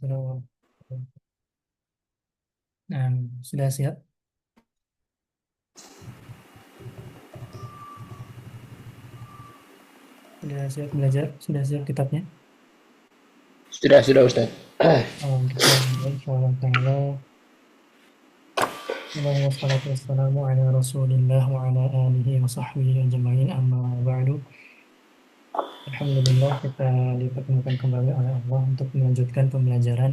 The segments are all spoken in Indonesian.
Waalaikumsalam. Nah, sudah siap? Sudah siap belajar? Sudah siap kitabnya? Sudah Ustaz. Kita mulai insyaallah ta'ala. Alhamdulillah wassalatu wassalamu ala rasulillah wa ala alihi wa sahbihi ajma'in amma ba'du. Alhamdulillah kita dipertemukan kembali oleh Allah untuk melanjutkan pembelajaran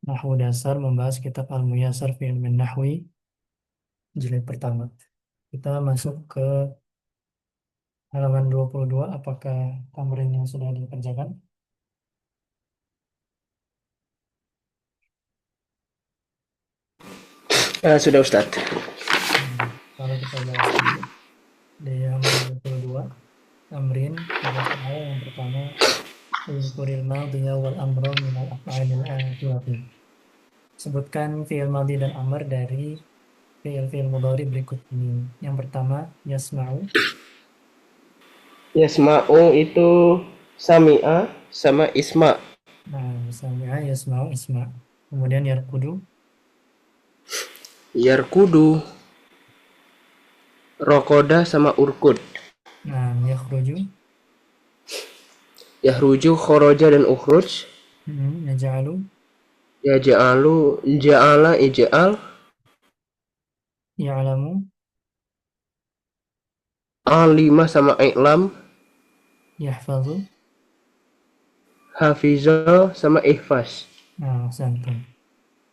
Nahwu dasar membahas kitab Al-Muyassar fi Ilmin Nahwi jilid pertama. Kita masuk ke halaman 22. Apakah tamrinnya sudah dikerjakan? Sudah Ustaz. Kalau kita bahas dulu di halaman 22, tamrin tugas awal yang pertama Uzkuril madhiya wal amra minal af'alil atiyati. Sebutkan fi'il madhi dan amr dari fi'il mudhari berikut ini. Yang pertama yasma'u. Yasma'u itu sami'a sama isma. Nah, sami'a yasma'u isma. Kemudian yarkudu. Yarkudu, rokoda sama urkud. Nah, yakhruju. Yahruju, khoroja dan ukhruj. Yaj'alu. Yaja'alu, ja'ala, ija'al. Ya'lamu. Alima sama i'lam. Yahfazu. Hafiza sama ihfaz. Nah, santai.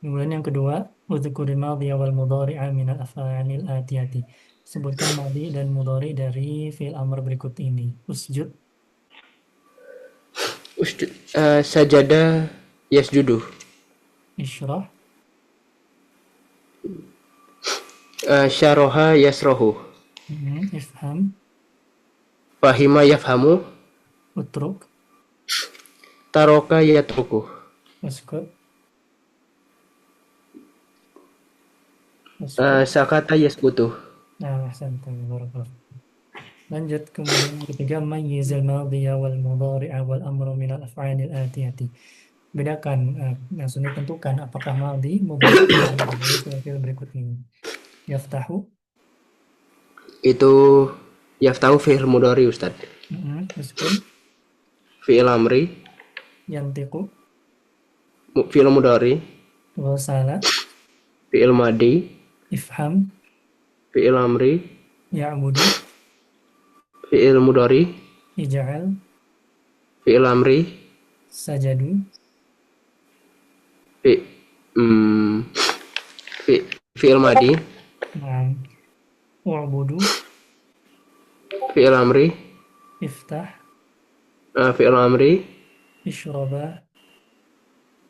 Kemudian yang kedua, udhkuril madhiya wal mudhari'a minal af'alil atiyati. Sebutkan madhi dan mudhari dari fi'il amr berikut ini. Usjud, Sajada, yasjudu. isyrah, Syaroha, yasrohu. ifham, Fahima, yafhamu. utruk, Taroka, yatruku. uskut, uskut. Sakata, yaskutu. Nah, santai. Barakallah. Lanjut kemudian yang ketiga, mayyizil madhiya wal mudhari'a wal amru minal af'alil atiyati. Bedakan, maksudnya tentukan apakah madhi, mudhari, dari fi'il berikut ini. Yaftahu, Itu yaftahu fi'il mudhari Ustaz. uskun, Fi'il amri, yantiqu, fi'il mudhari, ghasala, fi'il madi, ifham, fi'il amri, ya'budu, fi'il mudhari, ij'al, fi'il amri, sajadu, fi, mm, fi'il madi, na'am, wa'budu, fi'il amri, iftah, fi'il amri, ishraba,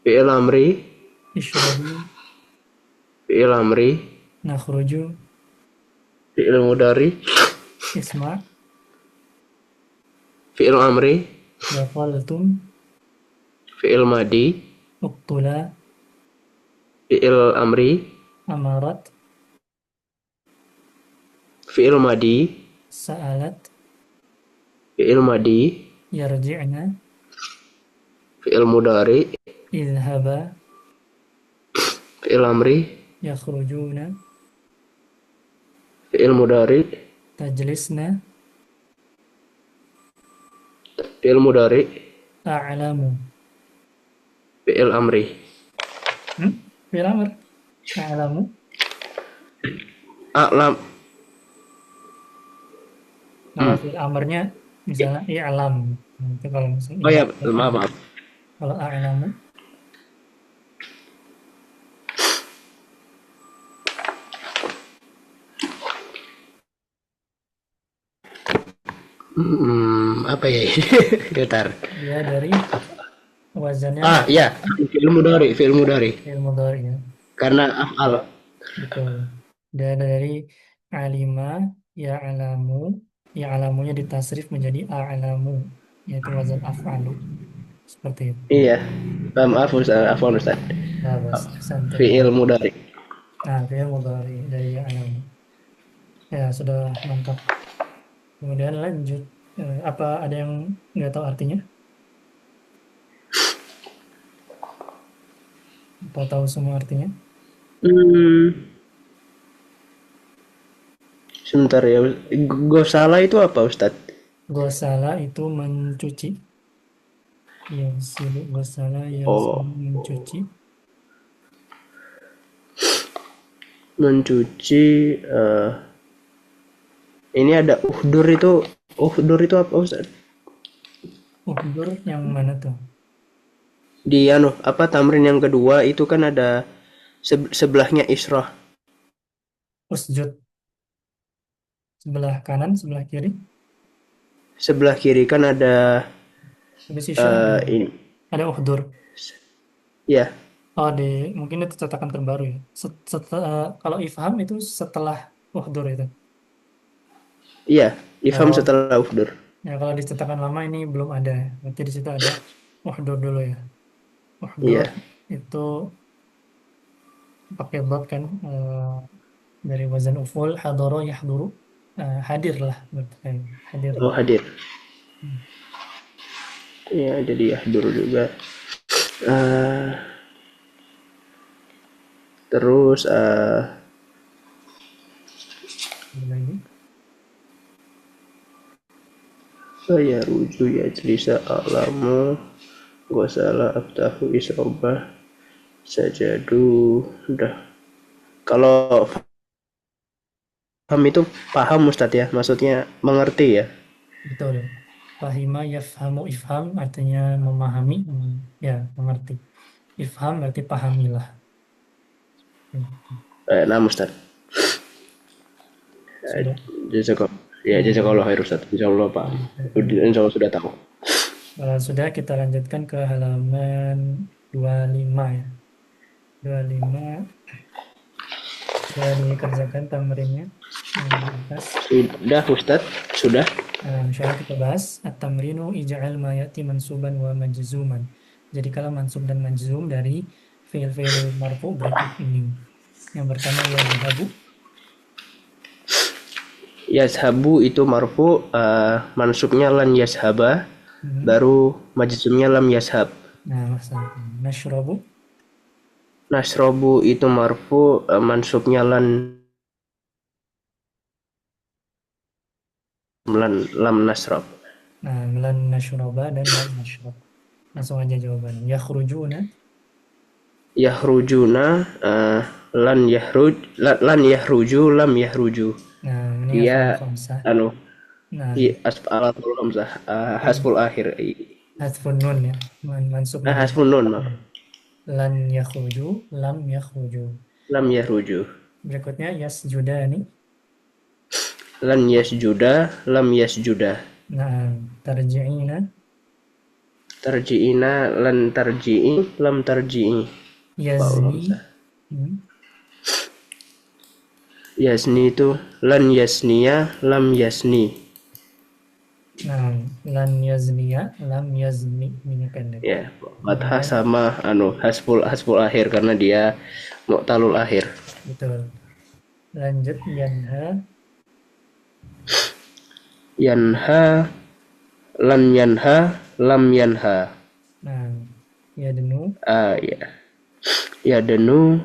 fi'il amri, ishrabi, fi'il amri, nakhruju, fi'il mudhari, isma', fi'il amri, daqaltum, fi'il madi, uqtula, fi'il amri, amarat, fi'il madi, sa'alat, fi'il madi, yarji'na, fi'il mudhari, idhaba, fi'il amri, yakhrujuna, fi'il mudhari, tajlisna, fi'il mudhari, a'lamu. fi'il amri. Fi'il amr, a'lamu. A'lam, Kalau fi'il amrnya misalnya i'lam. Itu kalau misalnya oh ya, i'lam. maaf. Kalau a'lamu, Apa ya? Bentar. dia dari wazannya Ya, fi'il mudhari, fi'il mudhari. fi'il mudhari ya. Karena af'al. Betul. Dia dari alima, ya'lamu, ya'lamunya ditasrif menjadi a'lamu, yaitu wazan af'alu. Seperti itu. Iya. Maaf Ustaz, afwan Ustaz. Nah, bos, santai. Fi'il mudhari. Nah, fi'il mudhari dari ya'lamu. Ya, sudah mantap. Kemudian lanjut. Apa ada yang nggak tahu artinya? Apa tahu semua artinya? Hmm, sebentar ya. Gosala itu apa, Ustadz? Gosala itu mencuci. Yagsilu gosala Oh, yagsilu mencuci. mencuci. Ini ada uhdur itu apa, Ustadz? Uhdur yang mana tuh? Di anu apa tamrin yang kedua itu kan ada sebelahnya isroh. Usjud sebelah kanan, sebelah kiri. Sebelah kiri kan ada Habis isyrah ini. ada uhdur. Ya, Oh, mungkin itu cetakan terbaru ya. Kalau ifham itu setelah uhdur itu. iya, ifham Oh, setelah uhdur. ya kalau di cetakan lama ini belum ada. Berarti di situ ada uhdur dulu ya. Uhdur Iya. itu pakai dot kan, dari wazan uful hadoro yahduru. Hadir lah berarti kan. Hadir. Oh, hadir. Hmm. Ya, jadi yahdur juga. Eh, terus Ada lagi. saya ruju ya jelisa alamu gua salah abtahu isrobah sajadu udah. Kalau paham itu paham Ustadz ya, maksudnya mengerti ya. Betul. Fahima yafhamu ifham artinya memahami. Ya, mengerti. Ifham berarti pahamilah. Hmm. Nah Ustadz. Sudah. Jazakallah. Ya, Hmm. jazakallah khair Ustaz. Insyaallah paham. Insyaallah sudah tahu. Sudah, kita lanjutkan ke halaman 25 ya. 25 sudah dikerjakan tamrinnya yang di atas. Sudah Ustaz, sudah. Insya Allah kita bahas at-tamrinu ij'al ma ya'ti mansuban wa majzuman. Jadi kalau mansub dan majzum dari fi'il-fi'il marfu berikut ini. Yang pertama yazhabu. Yashabu itu marfu, mansubnya lan yashaba, Hmm. baru majzumnya lam yashab. Nah, masalah. Nashrabu. Nasrobu itu marfu, mansubnya lan lam nasrob. Nah, lan nashraba dan lam nashrab. Langsung aja jawabannya. Yakhrujuna. Yahrujuna, lan yahruj, lan yahruju, lam yahruju. Nah, ini Dia hafal khamsah. anu, Nah, alatul hamzah, hmm. hasbul akhir. Hadfun nun ya. Mansub dengan Hasbun nun, maaf. lan yakhruju, lam yakhruju. Lam yahruju. Berikutnya yasjudani. Lan yasjuda, lam yasjuda. Nah, tarji'ina. Tarji'ina, lan tarji'i, lam tarji'i. Faul Yazni. hamzah. Hmm. Yasni itu lan yasniya, lam yasni. Nah, lan yazniya, lam yazni. Ini pendek. Ya, fathah Kemudian, sama anu hasbul hasbul akhir karena dia mu'talul akhir. betul. Lanjut yanha. Yanha, lan yanha, lam yanha. Nah, yadnu. Ya. Yadenu,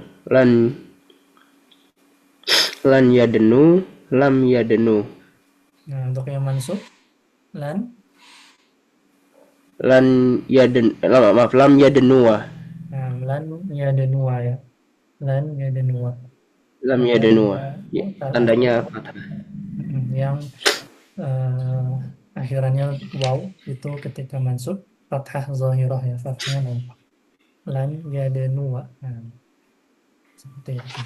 lan yadenu, lam yadenu. Nah, untuk yang mansub, lan. Lan maaf, lam yadenua. Nah, lan yadenua ya. Lan yadenua. Lam Kalau yadenua. dia Ya, mu'tal akhir, tandanya fathah. yang eh, akhirannya waw itu ketika mansub fathah zahirah ya, fathahnya nampak. Lan yadenua. Nah, seperti itu.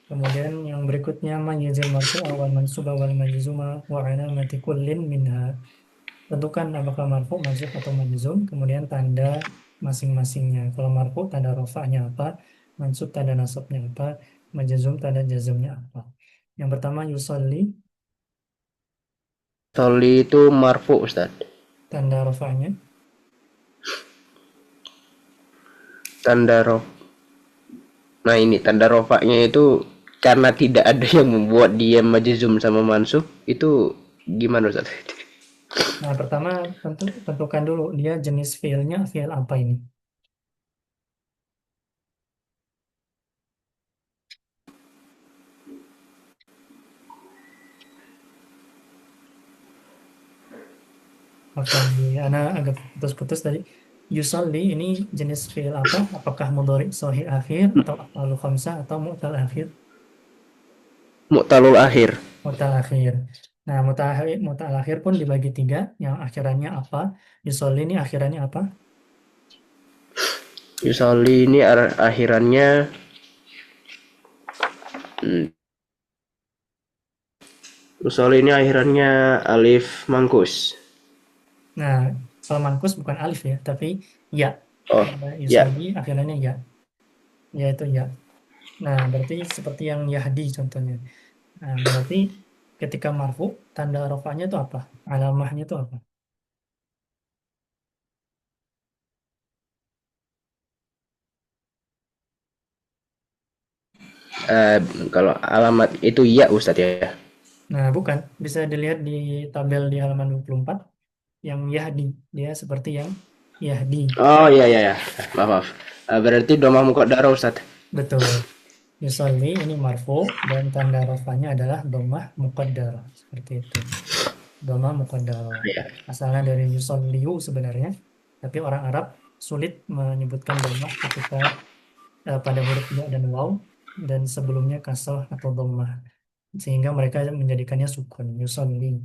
Kemudian yang berikutnya mayyizil marfu awal mansub awal majzuma wa alamati kullin minha. Tentukan apakah marfu, mansub atau majzum, kemudian tanda masing-masingnya. Kalau marfu tanda rofa'nya apa, mansub tanda nasabnya apa, majzum tanda jazmnya apa. Yang pertama yusolli, Soli itu marfu Ustaz. tanda rofa'nya. Tanda rof. Nah ini tanda rofaknya itu karena tidak ada yang membuat dia majzum sama mansub itu gimana Ustaz? Nah, pertama tentukan dulu dia jenis fiilnya fiil apa ini. Afwan, ana agak putus-putus tadi. Yusolli ini jenis fi'il apa? Apakah mudhari sahih akhir atau af'alu khamsah atau mu'tal akhir? Mu'talul akhir. Mu'tal akhir. Nah, mu'tal akhir pun dibagi tiga. Yang akhirannya apa? Yusolli ini akhirannya apa? Yusolli ini akhirannya hmm, Yusolli ini akhirannya alif mangkus. Nah, kalau mankus bukan alif ya, tapi ya. Oh, ya. Yusolli akhirannya ya, yaitu ya. Nah, berarti seperti yang Yahdi contohnya. Nah, berarti ketika marfu, tanda rofanya itu apa? Alamahnya itu apa? Eh, Kalau alamat itu ya Ustadz ya. Nah, bukan. Bisa dilihat di tabel di halaman 24, yang Yahdi. Dia seperti yang Yahdi. Oh iya iya ya. Maaf maaf. Berarti domah muqaddarah Ustadz. Betul. Yusolli ini marfu dan tanda rofanya adalah domah muqaddar. Seperti itu. Domah muqaddar. Ya. Asalnya dari yusolliu sebenarnya. Tapi orang Arab sulit menyebutkan domah ketika pada huruf ya dan waw dan sebelumnya kasroh atau dhammah sehingga mereka menjadikannya sukun yusolli.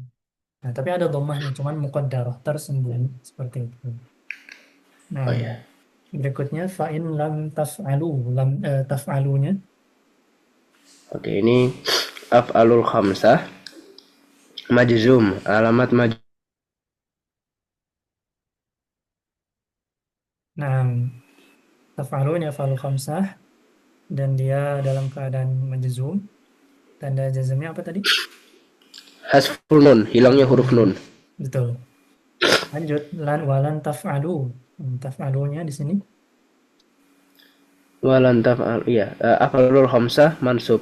Nah, tapi ada dhammahnya cuman muqaddarah tersembunyi seperti itu. Oh Nah, ya. berikutnya fa'in lam taf'alu taf'alunya. Oke, ini af'alul khamsah majzum, alamat Nah, taf'alunya fa'alu khamsah dan dia dalam keadaan majzum. Tanda jazmnya apa tadi? hasful nun, hilangnya huruf Hmm, nun. betul. Lanjut walan taf'alu. Taf'alunya di sini. Walan taf'al, iya, af'alul khamsah mansub.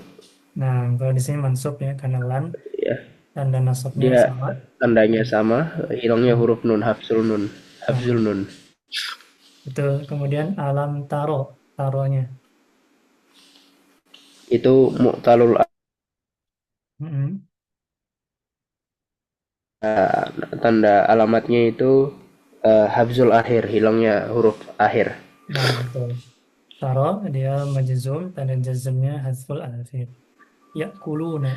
Nah, kalau di sini mansub ya karena lan Ya, tanda nasabnya dia sama. tandanya sama, hilangnya Hmm. huruf nun, hafzul nun. Nah, Hafzul nun. betul. Kemudian alam taronya. Itu mu'talul Mm-mm. tanda alamatnya itu hafzul akhir, hilangnya huruf akhir. Nah, betul. Taro dia majzum, tanda jazmnya hasful akhir. Yakuluna.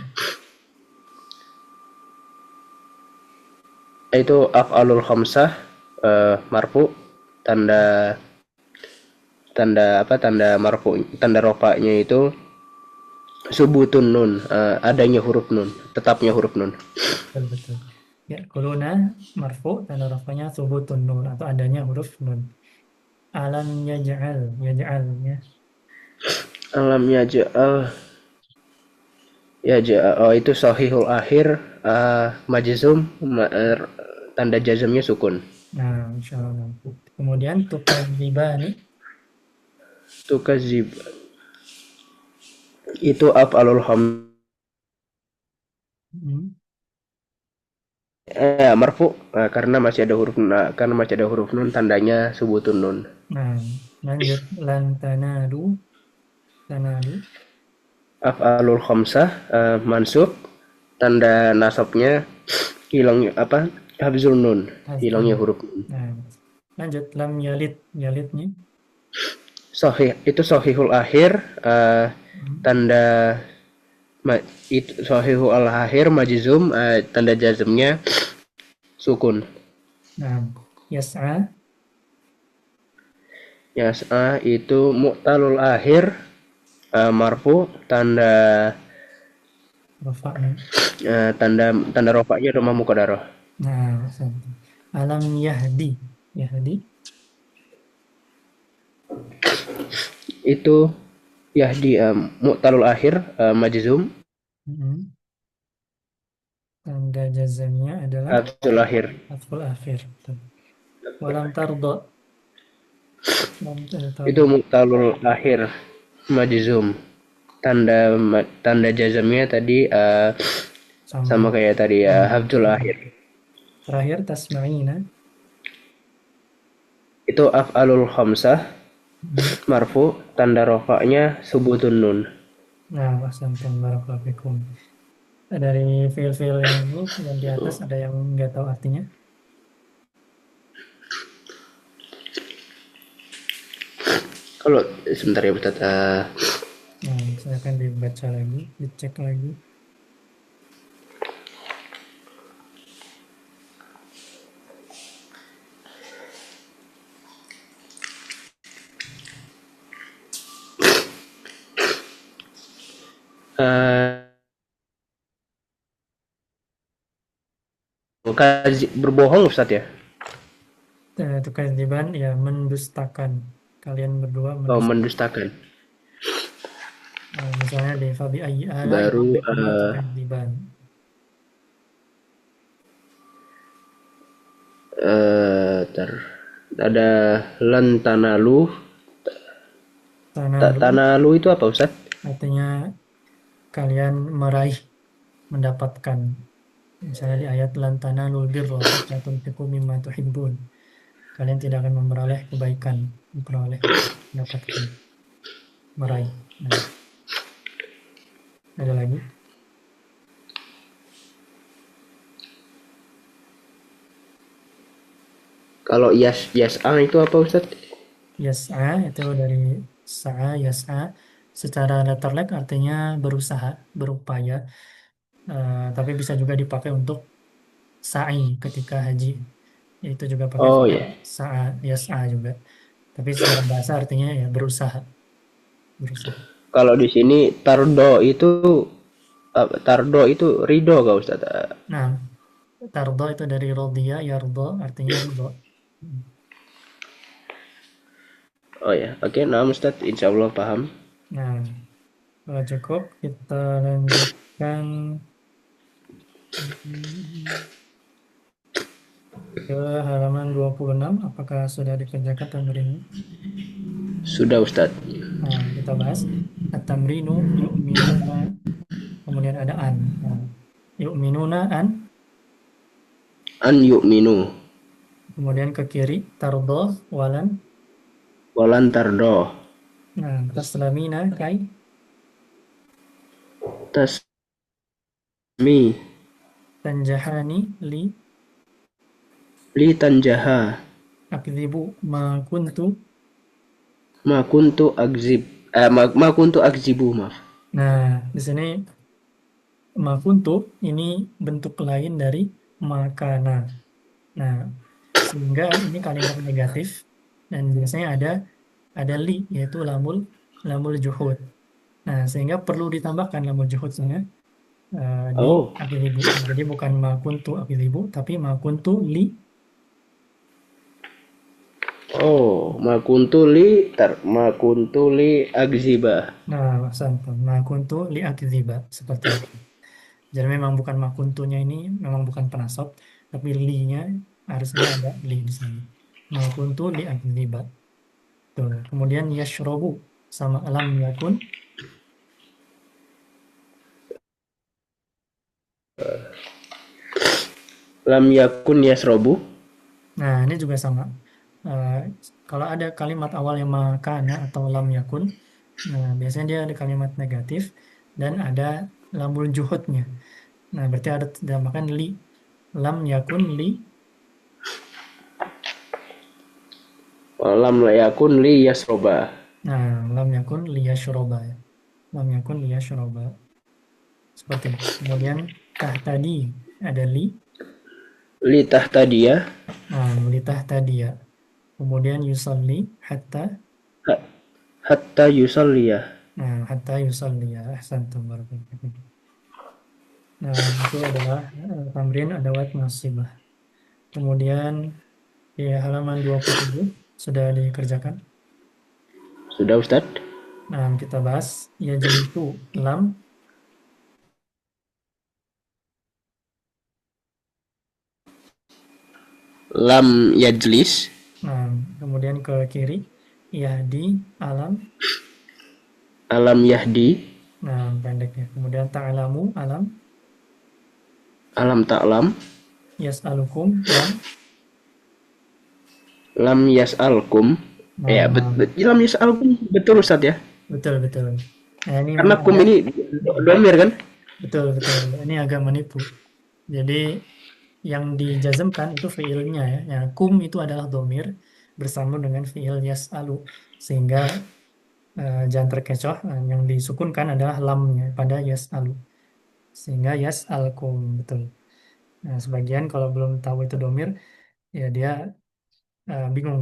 Itu af'alul khamsah marfu, tanda tanda apa tanda marfu, tanda rofaknya itu subutun nun, adanya huruf nun, tetapnya huruf nun. Betul, betul. Yakuluna marfu, tanda rafanya thubutun nun atau adanya huruf nun. Alam yaj'alnya. Alam yaj'al, oh itu sahihul akhir, majzum, tanda jazmnya sukun. Nah, insya Allah. Kemudian tukadzibani. Tukazib itu af'alul khamsah Hmm. marfu, karena masih ada huruf karena masih ada huruf nun, tandanya subutun nun. Nah, lanjut lan tanadu. Af'alul khamsah mansub, tanda nasabnya hilangnya apa, hafzul nun, hilangnya Hazbun. huruf nun. Nah, lanjut lam yalidnya. Sahih itu sahihul akhir, Hmm. tanda itu sahihul akhir majzum, tanda jazmnya sukun. Nah, yas'a. Yas'a itu mu'talul akhir, marfu, Rafa'nya. tanda rofaknya domah muqaddarah. Nah, alam Yahdi. Itu yahdi, mu'talul akhir, majzum, Mm-mm. Tanda jazamnya adalah hafzul akhir. haful akhir. Betul. Walam tardo. Lam Itu tardo. mu'talul akhir majzum, tanda tanda jazamnya tadi sama Sama. kayak tadi ya, Hmm. hafzul akhir. Terakhir tasma'ina. Itu af'alul khamsah Mm. marfu, tanda rofaknya subutun nun. Nah, wasantum barakallahu fikum. Dari fil-fil yang ini yang di atas ada yang nggak tahu artinya? Kalau sebentar ya Ustaz. Nah, silakan dibaca lagi, dicek lagi. Eh, berbohong Ustaz ya? Itu keziban ya mendustakan. Kalian berdua Oh, mendustakan. mendustakan. Nah, misalnya di Fabi ayyi ala'i Baru rabbikuma tukadziban. ter ada lantanalu. Tanalu Tanalu itu apa Ustaz? artinya kalian meraih, mendapatkan. Misalnya di ayat lan tanalul birra hatta tunfiqu mimma tuhibbun. Kalian tidak akan memperoleh kebaikan, memperoleh, mendapatkan, meraih. Nah, ada lagi. Kalau yas'a itu apa Ustaz? Yas'a itu dari sa'a yas'a, secara letterlek artinya berusaha, berupaya. Tapi bisa juga dipakai untuk sa'i ketika haji. Itu juga pakai Oh fi'il ya. sa'a yas'a juga. Tapi secara bahasa artinya ya berusaha, berusaha. Kalau di sini tardo itu ridho gak Ustaz? Nah, tardo itu dari rodiyah, yardo artinya ridho. Oh ya, oke, nah Ustaz, insya Allah paham. Nah, kalau cukup kita lanjutkan ke halaman 26. Apakah sudah dikerjakan tamrinnya? Sudah Ustaz. Nah, kita bahas at-tamrinu yu'minuna, kemudian ada an. Nah, yu'minuna an, An yu'minu kemudian ke kiri tardo walan. walan tardo Nah, taslamina kai, tasmi tanjahani li, li tanjaha akdzibu ma kuntu. ma kuntu akzib ma kuntu akzibu, maaf. Nah, di sini ma kuntu ini bentuk lain dari makana. Nah, sehingga ini kalimat negatif dan biasanya ada li, yaitu lamul juhud. Nah, sehingga perlu ditambahkan lamul juhudnya di Oh, akdzibu. Jadi bukan ma kuntu akdzibu tapi ma kuntu li. ma kuntu li akziba. Nah, santai. Ma kuntu li akdziba seperti itu. Jadi memang bukan ma kuntunya ini memang bukan penasab, tapi li-nya harusnya ada li di sini. Ma kuntu li akdziba. Tuh. Kemudian yashrobu sama lam yakun. Lam yakun yasrobu. Nah, ini juga sama. Eh, Kalau ada kalimat awal yang makana atau lam yakun, nah, biasanya dia ada kalimat negatif dan ada lamul juhudnya. Nah, berarti ada ditambahkan li. Lam yakun li. Lam yakun li yasroba. Nah, lam yakun li yashroba ya. Lam yakun li yashroba. Seperti itu. Kemudian tahtadi ada li. Li tahtadiya. Nah, li tahtadi ya. Kemudian yusalli hatta. Hatta yusalliya. Nah, hatta yusalli ya. Ahsantum barakallahu. Nah, itu adalah tamrin adawat nasibah. Kemudian di halaman 27 sudah dikerjakan. Sudah Ustaz. Nah, kita bahas ya itu lam. Lam yajlis. Nah, kemudian ke kiri ya di alam. Alam yahdi. Nah, pendeknya. Kemudian ta'lamu alam. Alam ta'lam. Yas'alukum lam. Lam yas'alkum. Ya, Nah, lam yas'alkum betul Ustaz ya. betul betul. Nah, ini Karena memang kum agak ini domir kan? betul betul. Ini agak menipu. Jadi yang dijazmkan itu fiilnya ya. Ya, kum itu adalah domir, bersambung dengan fiil yas'alu, sehingga jangan terkecoh, yang disukunkan adalah lamnya pada yas'alu, sehingga yas'alkum, betul. Nah, sebagian kalau belum tahu itu domir, ya dia bingung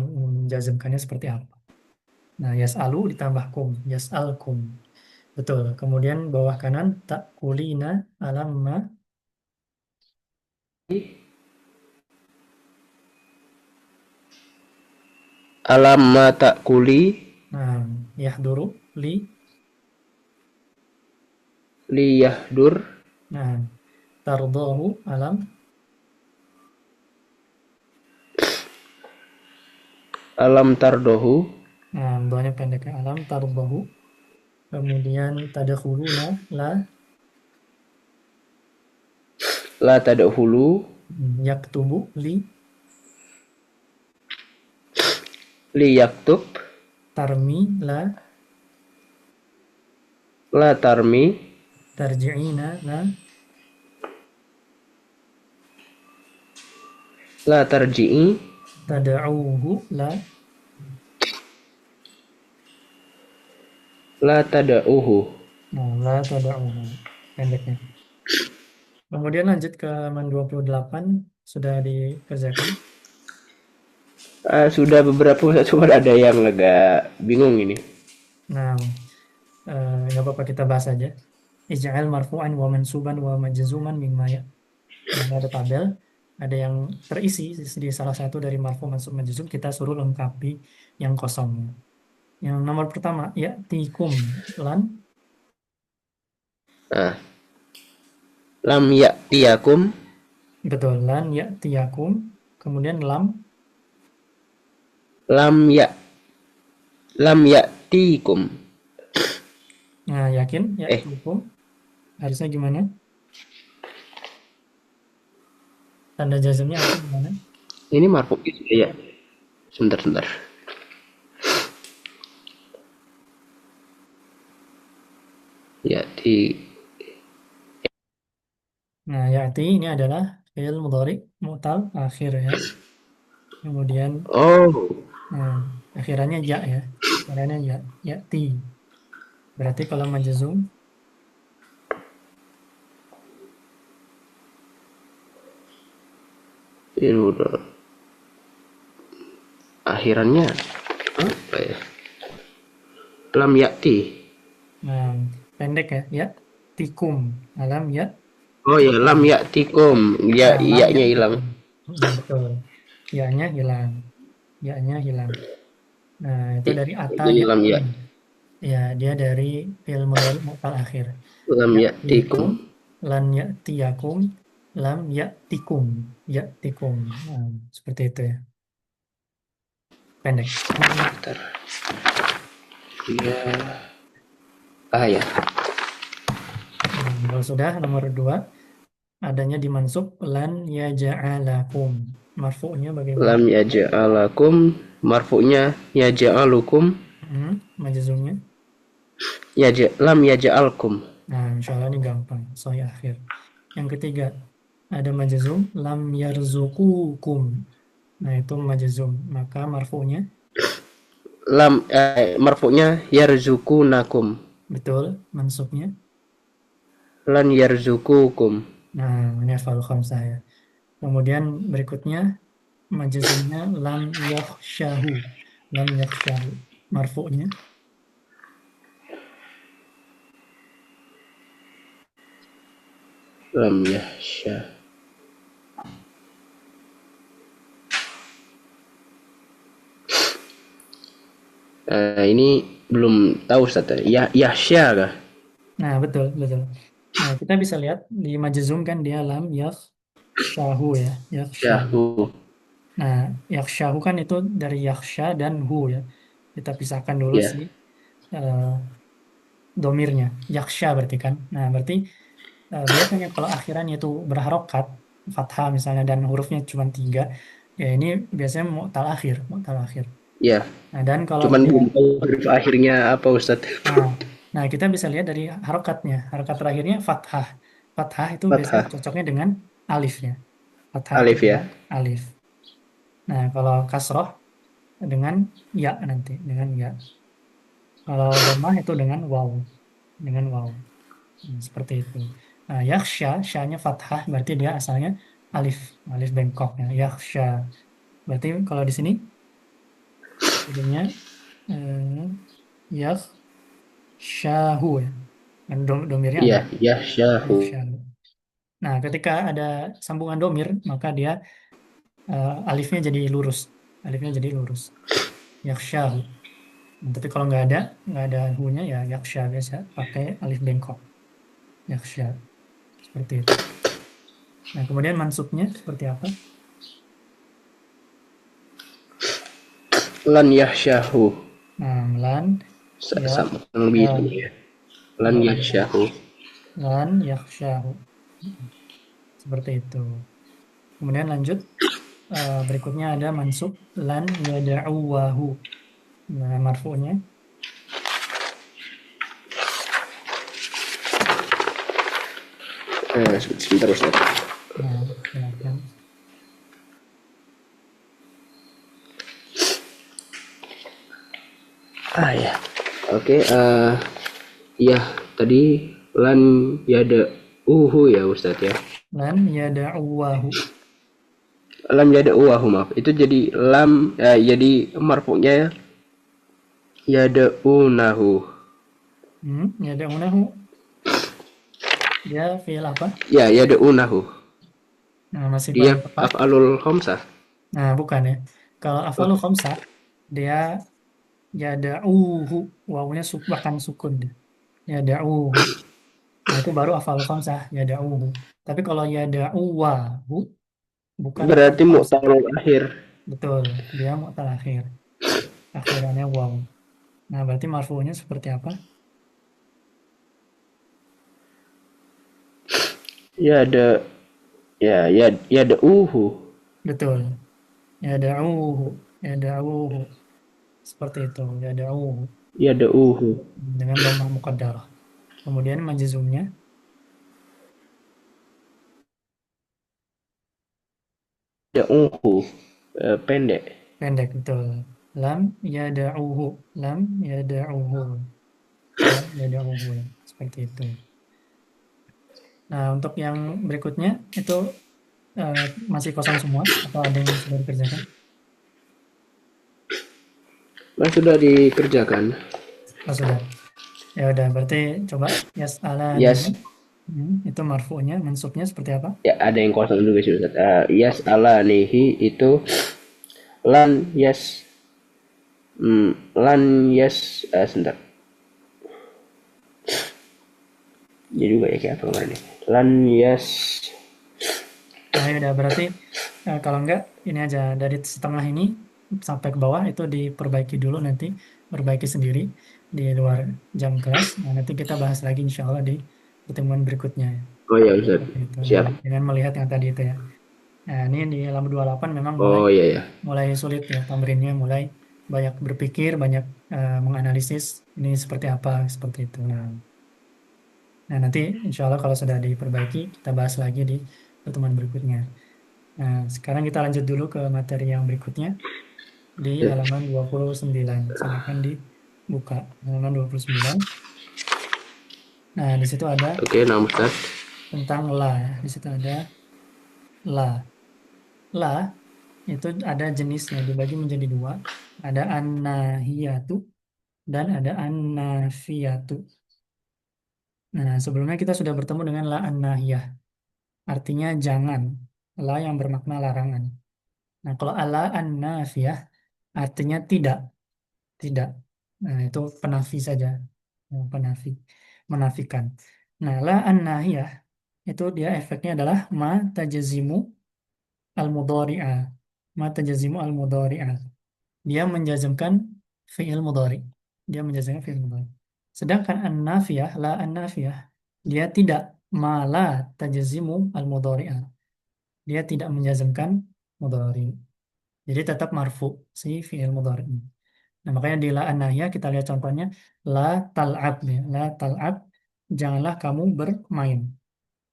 menjazmkannya seperti apa. Nah, yas'alu ditambah kum, yas'alkum. Betul. Kemudian bawah kanan takulina alamma. Alam mata kuli Nah, yahduru li. liyahdur Nah, tardahu alam. alam tardohu Nah, banyak pendeknya alam tardahu. Kemudian tadkhuluna la. la tadkhulu Yaktubu li. liyaktub Tarmi la. la tarmi Tarji'ina la. la tarji'i Tada'uhu la. la tada'uhu. Nah, la tada'uhu. Pendeknya. Kemudian lanjut ke halaman 28. Sudah dikerjakan. Sudah beberapa Ustaz, cuma ada yang agak bingung ini. Nah, nggak apa-apa kita bahas aja. Ij'al marfu'an wa mansuban wa majzuman mimma ya. Nah, ada tabel, ada yang terisi di salah satu dari marfu, mansub, majzum, kita suruh lengkapi yang kosongnya. Yang nomor pertama, ya tikum lan. Nah, lam ya'tiyakum Betul, lan ya tiyakum. Kemudian lam. lam ya lam ya'tikum. Nah, yakin ya Eh, tikum. Harusnya gimana? Tanda jazmnya harusnya gimana? ini marfu ya. Sebentar. Ya di Nah, ya'ti ini adalah fi'il mudhari mu'tal akhir ya. Kemudian Oh, nah, akhirannya ya ya. Akhirannya ya, ya'ti. Berarti kalau majzum, ini udah akhirannya apa ya? Lam ya'ti. nah pendek ya, ya tikum, alam ya. Oh ya, lam ya'tikum. Ya, Nah, lam ya iya-nya hilang. tikum. Nah, betul. Ya-nya hilang. Ya-nya hilang. Nah, itu dari ata Jadi ya. lam ya. Ya, dia dari fi'il mudhari mu'tal akhir. Lam Ya ya'tikum. tikum, lan ya tiyakum, lam ya tikum, ya tikum. Nah, seperti itu ya. Pendek. Bentar. Ya. Ah ya. Nah, kalau sudah nomor dua, adanya di mansub lan ya ja'alakum. Marfu'nya bagaimana? Lam yaj'alakum. Marfu'nya yaj'alukum. Majzumnya. Lam yaj'alkum. Nah, insya Allah ini gampang. Sahih akhir. Yang ketiga, ada majzum lam yarzukukum. Nah, itu majzum. Maka marfu'nya Marfu'nya yarzukunakum. betul, mansubnya. Lan yarzukukum. Nah, ini hafal khamsah ya. Kemudian berikutnya majzumnya lam yakhshahu. Lam yakhshahu. Marfu'nya. Lam yahsya. Ini belum tahu Ustaz. Ya, yahsya kah? Nah, betul, betul. Nah, kita bisa lihat di majzum kan dia lam yakhshahu ya. Yakhshahu. Yahu. Nah, yakhshahu kan itu dari yakhsha dan hu ya. Kita pisahkan dulu Ya. si eh, domirnya. Yakhsha berarti kan. Nah, berarti biasanya kalau akhirannya itu berharokat, fathah misalnya, dan hurufnya cuma tiga, ya ini biasanya mu'tal akhir, mu'tal akhir. Ya. Nah, dan kalau Cuman dia, belum tahu huruf akhirnya apa Ustaz. nah, nah kita bisa lihat dari harokatnya. Harokat terakhirnya fathah. Fathah itu biasanya Fathah. cocoknya dengan alifnya. Fathah itu Alif dengan ya. alif. Nah, kalau kasroh dengan ya nanti, dengan ya. Kalau domah itu dengan waw, dengan waw. Seperti itu. Nah, yakhsha, sya-nya fathah, berarti dia asalnya alif, alif bengkok ya. Yakhsha. Berarti kalau di sini jadinya eh, yakhshahu ya. Dan domirnya Iya, adalah yahsyahu. yakhshahu. Nah, ketika ada sambungan domir, maka dia alifnya jadi lurus. Alifnya jadi lurus. Yakhshahu. Nah, tapi kalau nggak ada hu-nya ya yakhsha biasa pakai alif bengkok. Yakhsha. Seperti itu. Nah, kemudian mansubnya seperti apa? Lan yahsyahu. Nah, lan ya Sama kurang lebih ya itu ya. Lan ya yahsyahu. lan yakhshahu. Seperti itu. Kemudian lanjut berikutnya ada mansub lan yada'uwahu. Nah, marfu'nya Sebentar Ustaz. nah silakan. Ah ya. Oke, ya tadi lan yada ya Ustaz ya. Lan yada'uwahu. Lam yada maaf. Itu jadi lam jadi marfu'nya yada unahu. Yada'unahu dia fi'il apa? Ya, yada unahu. Nah, masih Dia kurang tepat. af'alul khamsah. Nah, bukan ya. Kalau afalu Oh, khamsah dia yada'uhu, wawunya bahkan sukun dia. Yada'uhu. Nah, itu baru afalu khamsah, yada'uhu. Tapi kalau yada'uwahu bukan afalu berarti khamsah. mu'talul akhir. Betul, dia mu'tal akhir. Akhirannya waw. Nah, berarti marfu'nya seperti apa? Ya ada ya ada Betul. Yada'uhu. Yada'uhu. Seperti itu. Yada'uhu. Ya ada Dengan dhammah muqaddarah. Kemudian majzumnya Ya pendek. pendek. Betul. Lam yada'uhu. Lam yada'uhu. Lam yada'uhu. Seperti itu. Nah, untuk yang berikutnya itu eh, masih kosong semua atau ada yang sudah dikerjakan? Nah, sudah dikerjakan. Oh, sudah. Ya udah, berarti coba yas'alani. Yes, Itu marfu'nya, mansubnya seperti apa? ya ada yang kosong juga sih Ustaz. Yes ala nihi itu lan yes lan yes sebentar. Ya juga ya kayak apa kemarin nih. Lan yes. Nah, ya udah berarti kalau enggak ini aja dari setengah ini sampai ke bawah itu diperbaiki dulu nanti, perbaiki sendiri di luar jam kelas. Nah, nanti kita bahas lagi insya Allah di pertemuan berikutnya. Oh ya Ustaz. Seperti itu. Siap. Dengan melihat yang tadi itu ya. Nah, ini di halaman 28 memang mulai Oh iya ya. mulai sulit ya tamrinnya, mulai banyak berpikir, banyak menganalisis ini seperti apa, seperti itu. Nah, nanti insya Allah kalau sudah diperbaiki kita bahas lagi di pertemuan berikutnya. Nah, sekarang kita lanjut dulu ke materi yang berikutnya di Ya. halaman 29. Silakan dibuka halaman 29. Nah, di situ ada Oke, nama Ustaz. tentang la ya. Di situ ada la. La itu ada jenisnya dibagi menjadi dua. Ada an-nahiyatu dan ada an-nafiyatu. Nah, sebelumnya kita sudah bertemu dengan la an-nahiyah. Artinya jangan. La yang bermakna larangan. Nah, kalau ala an-nafiyah artinya tidak. Tidak. Nah, itu penafi saja. Penafi. Menafikan. Nah, la an-nahiyah itu dia efeknya adalah ma tajazimu al-mudhari'ah. Ma tajazimu al-mudhari'ah. Dia menjazmkan fi'il mudhari. Dia menjazmkan fi'il mudhari. Sedangkan an-nafiyah, la an-nafiyah, dia tidak ma la tajazimu al-mudhari'ah. Dia tidak menjazmkan mudhari. Jadi tetap marfu si fi'il mudhari. Nah, makanya di la an-nahiyah kita lihat contohnya la tal'ab ya. La tal'ab, janganlah kamu bermain.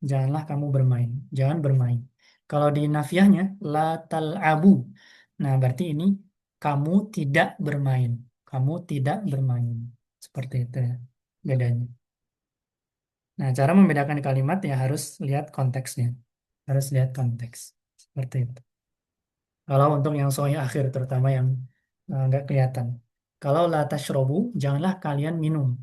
Janganlah kamu bermain. Jangan bermain. Kalau di nafiyahnya la tal'abu. Nah, berarti ini kamu tidak bermain. Kamu tidak bermain. Seperti itu ya bedanya. Nah, cara membedakan kalimat ya harus lihat konteksnya. Harus lihat konteks. Seperti itu. Kalau untuk yang soalnya akhir, terutama yang nggak kelihatan. Kalau la tashrobu, janganlah kalian minum.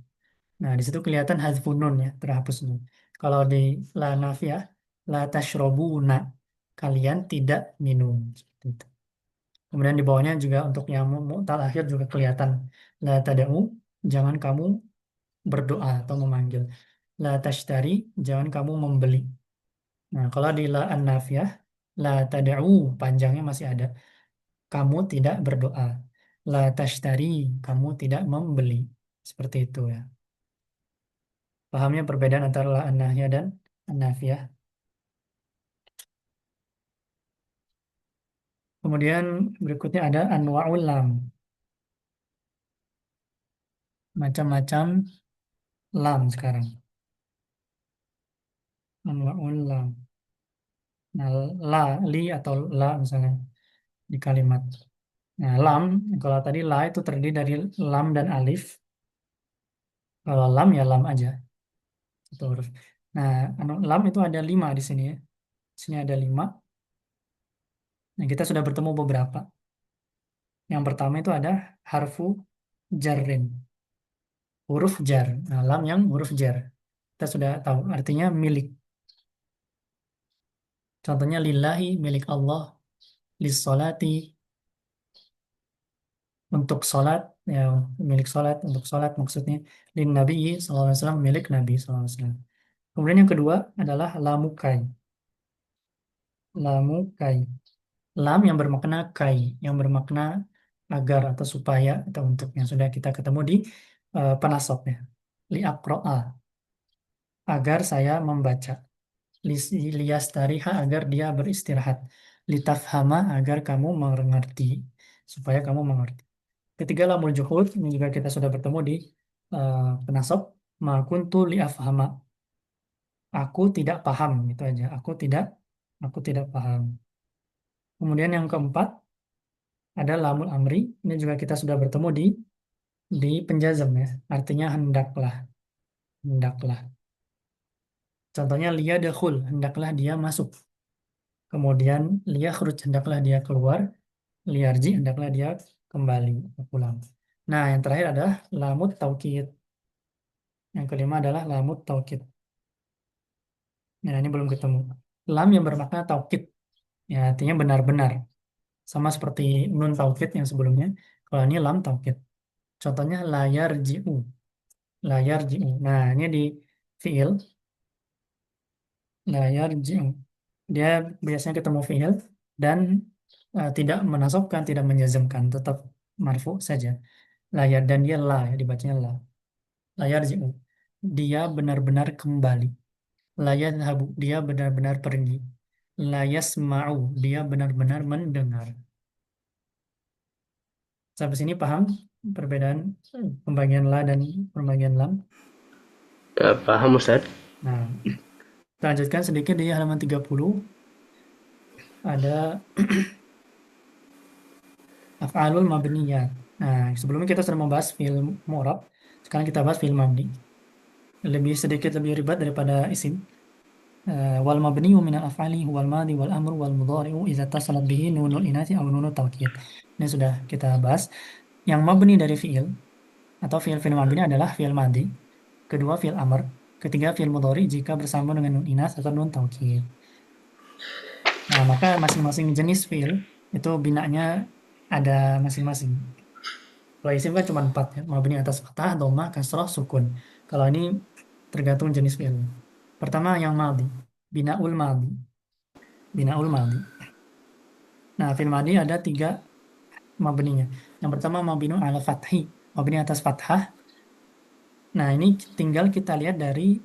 Nah, di situ kelihatan hadfun nun ya, terhapus nun. Kalau di la nafiyah, la tashrobuna, kalian tidak minum. Seperti itu. Kemudian di bawahnya juga untuk yang mu'tal akhir juga kelihatan. La tada'u, jangan kamu berdoa atau memanggil. La tashtari, jangan kamu membeli. Nah, kalau di la an-nafiyah, la tada'u, panjangnya masih ada. Kamu tidak berdoa. La tashtari, kamu tidak membeli. Seperti itu ya. Pahamnya perbedaan antara la an-nahiyah dan an-nafiyah. Kemudian berikutnya ada anwa'ul lam. Macam-macam lam sekarang. Anwa'ul lam. Nah, la, li atau la misalnya di kalimat. Nah, lam, kalau tadi la itu terdiri dari lam dan alif. Kalau lam ya lam aja. Satu huruf. Nah, lam itu ada 5 di sini ya. Di sini ada 5. Nah, kita sudah bertemu beberapa. Yang pertama itu ada harfu jarrin. Huruf jar. Nah, lam yang huruf jar. Kita sudah tahu artinya milik. Contohnya lillahi, milik Allah. Lissolati, untuk sholat. Ya, milik sholat, untuk sholat maksudnya. Lin Nabi SAW, milik Nabi SAW. Kemudian yang kedua adalah lamukai. Lamukai. Lam yang bermakna kai, yang bermakna agar atau supaya atau untuk, yang sudah kita ketemu di penasab ya. Liaqro'a, agar saya membaca. Liyastariha, agar dia beristirahat. Litafhama, agar kamu mengerti, supaya kamu mengerti. Ketiga lamul juhud, ini juga kita sudah bertemu di penasab. Ma kuntu liafhama, aku tidak paham, gitu aja. Aku tidak paham. Kemudian yang keempat ada lamul amri, ini juga kita sudah bertemu di penjazam ya, artinya hendaklah, hendaklah. Contohnya liyadkhul, hendaklah dia masuk. Kemudian liyakhruj, hendaklah dia keluar. Liyarji, hendaklah dia kembali pulang. Nah, yang terakhir adalah lamut taukid. Yang kelima adalah lamut taukid. Nah, ini belum ketemu. Lam yang bermakna taukid, ya artinya benar-benar. Sama seperti nun taukid yang sebelumnya. Kalau ini lam taukid. Contohnya layar ji'u. Layar ji'u. Nah, ini di fiil. Layar ji'u. Dia biasanya ketemu fiil dan tidak menasabkan, tidak menjazmkan. Tetap marfu saja. Layar, dan dia la, ya, dibacanya la. Layar ji'u. Dia benar-benar kembali. Layar habu. Dia benar-benar pergi. Layasma'u. Dia benar-benar mendengar. Sampai sini paham perbedaan pembagian la dan pembagian lam? Paham Ustaz? Nah, kita lanjutkan sedikit di halaman 30. Ada af'alul mabniyat. Nah, sebelumnya kita sudah membahas fi'il mu'rab. Sekarang kita bahas fi'il mabni. Sedikit lebih ribet daripada isim. Wal mabniyu minal af'ali huwal madi wal amru wal mudhari'u idza tasalat bihi nunul inati aw nunut taukid. Ini sudah kita bahas. Yang mabni dari fi'il atau fi'il mabni adalah fi'il madi. Kedua fi'il amr. Ketiga fi'il mudhari jika bersama dengan nun inas atau nun taukid. Nah, maka masing-masing jenis fi'il itu binanya ada masing-masing. Kalau isim kan cuma 4 ya, mabni atas fathah, dhammah, kasrah, sukun. Kalau ini tergantung jenis fi'il. Pertama yang madhi, binaul madhi. Binaul madhi. Nah, fi'il madhi ada 3 mabninya. Yang pertama mabni ala fathi, mabni atas fathah. Nah, ini tinggal kita lihat dari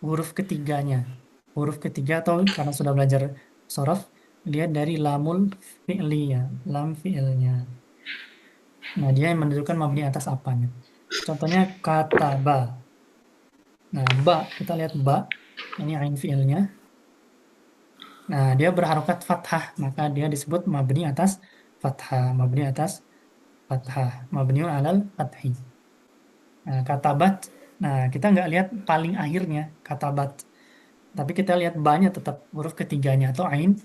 huruf ketiganya. Huruf ketiga, atau karena sudah belajar sorof, lihat dari lamul fi'liyah, lam fi'ilnya. Nah, dia yang menentukan mabni atas apanya. Contohnya kata ba. Nah, ba, kita lihat ba, ini ain fi'ilnya. Nah, dia berharokat fathah, maka dia disebut mabni atas fathah, mabni atas fathah, mabniun alal fathi. Nah, katabat, nah kita nggak lihat paling akhirnya katabat, tapi kita lihat banyak tetap huruf ketiganya atau ain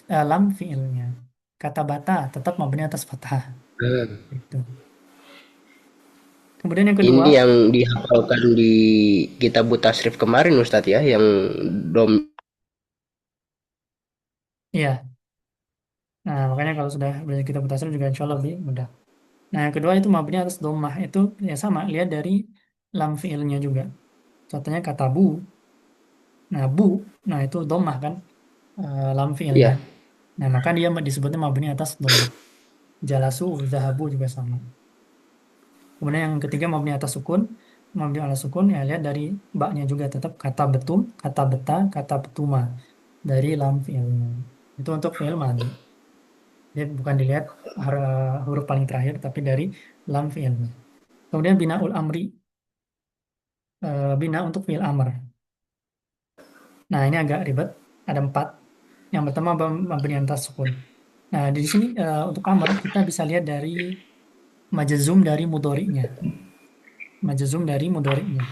lam fiilnya. Katabata tetap mabni atas fathah. Hmm. Itu. Kemudian yang kedua, Ini yang dihafalkan di kitab tasrif kemarin Ustadz ya, yang dom. iya. Nah, makanya kalau sudah belajar kitab mutasal juga insya Allah lebih mudah. Nah, yang kedua itu mabni atas dhammah itu ya sama, lihat dari lam fiilnya juga. Contohnya kata bu, nah bu, nah itu dhammah kan, lam fiilnya. Ya, Nah, maka dia disebutnya mabni atas dhammah. Jalasu, zahabu juga sama. Kemudian yang ketiga mabni atas sukun, mabni atas sukun ya lihat dari baknya juga tetap kata betum, kata beta, kata betuma dari lam fiilnya. Itu untuk fiil madhi. Dia bukan dilihat huruf paling terakhir, tapi dari lam fiilnya. Kemudian binaul amri, bina untuk fiil amr. Nah, ini agak ribet. Ada empat. Yang pertama mabni atas sukun. Nah, di sini untuk amr kita bisa lihat dari majazum dari mudhari'nya. Majazum dari mudhari'nya.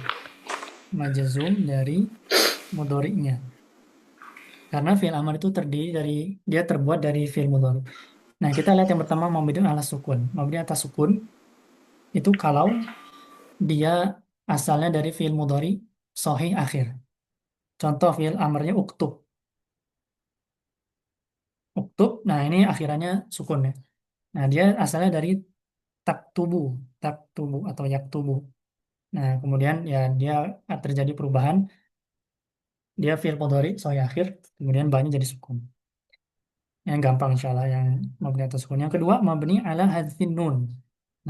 Majazum dari mudhari'nya. Karena fiil amr itu terdiri dari, dia terbuat dari fiil mudhari'. Nah, kita lihat yang pertama mabni atas sukun. Mabni atas sukun itu kalau dia asalnya dari fiil mudhari sahih akhir. Contoh fiil amrnya uktub. Uktub, nah ini akhirannya sukun ya. Nah, dia asalnya dari taktubu, taktubu atau yaktubu. Nah, kemudian ya dia terjadi perubahan, dia fiil mudhari sahih akhir, kemudian banyak jadi sukun. Yang gampang insya Allah yang mabni atas sukun. Yang kedua, mabni ala hadzfin nun.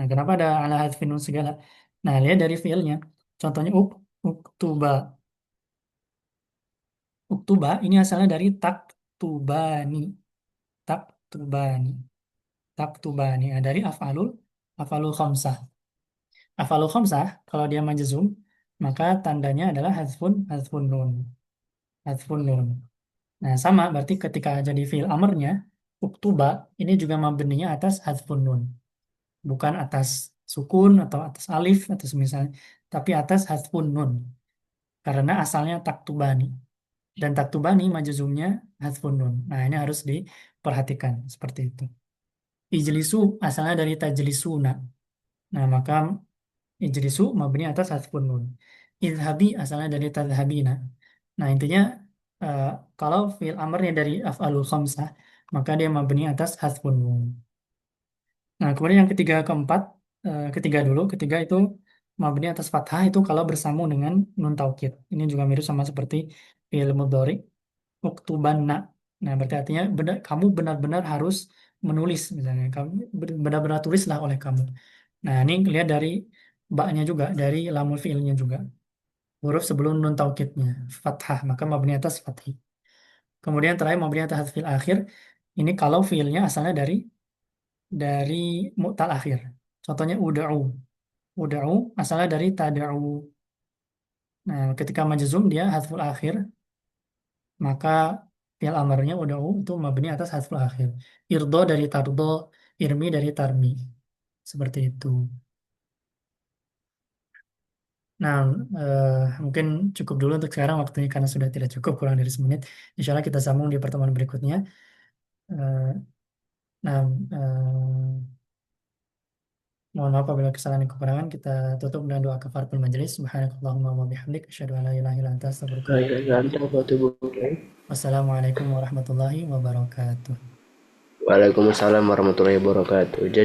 Nah, kenapa ada ala hadzfin nun segala? Nah, lihat dari fiilnya. Contohnya uktuba. Uktuba ini asalnya dari taktubani. Taktubani. Taktubani. Nah, dari af'alul khamsah. Af'alul khamsah kalau dia majzum maka tandanya adalah hazfun nun. Hazfun nun. Nah, sama berarti ketika jadi fiil amarnya uktuba ini juga mabninya atas hazfun nun, bukan atas sukun atau atas alif atau misalnya, tapi atas hazfun nun karena asalnya taktubani dan taktubani majzumnya hazfun nun. Nah, ini harus diperhatikan seperti itu. Ijlisu asalnya dari tajlisuna. Nah, maka ijlisu mabni atas hasbun nun. Idhabi asalnya dari tadhabina. Nah, intinya eh, kalau fi'il amarnya dari af'alul khamsah, maka dia mabni atas hasbun nun. Nah, kemudian yang ketiga keempat, ketiga dulu, ketiga itu mabni atas fathah itu kalau bersambung dengan nun taukid. Ini juga mirip sama seperti fi'il mudhari uktubanna. Nah, berarti artinya kamu benar-benar harus menulis misalnya. Kamu benar-benar tulislah oleh kamu. Nah, ini lihat dari baknya juga, dari lamul fiilnya juga. Huruf sebelum nun taukidnya, fathah, maka mabni atas fathih. Kemudian terakhir mabni atas fiil akhir. Ini kalau fiilnya asalnya dari mu'tal akhir. Contohnya uda'u. Uda'u asalnya dari tada'u. Nah, ketika majzum dia hadful akhir, maka fiil amarnya uda'u itu mabni atas hadful akhir. Irdo dari tardo, irmi dari tarmi. Seperti itu. Nah, mungkin cukup dulu untuk sekarang waktunya karena sudah tidak cukup kurang dari semenit. Insya Allah kita sambung di pertemuan berikutnya. Eh, nah, mohon maaf apabila kesalahan dan kekurangan. Kita tutup dengan doa kafaratul majelis. Subhanakallahumma wa bihamdik. Asyhadu an la ilaha illa anta astaghfiruka wa atubu ilaik. Wassalamualaikum warahmatullahi wabarakatuh. Waalaikumsalam warahmatullahi wabarakatuh.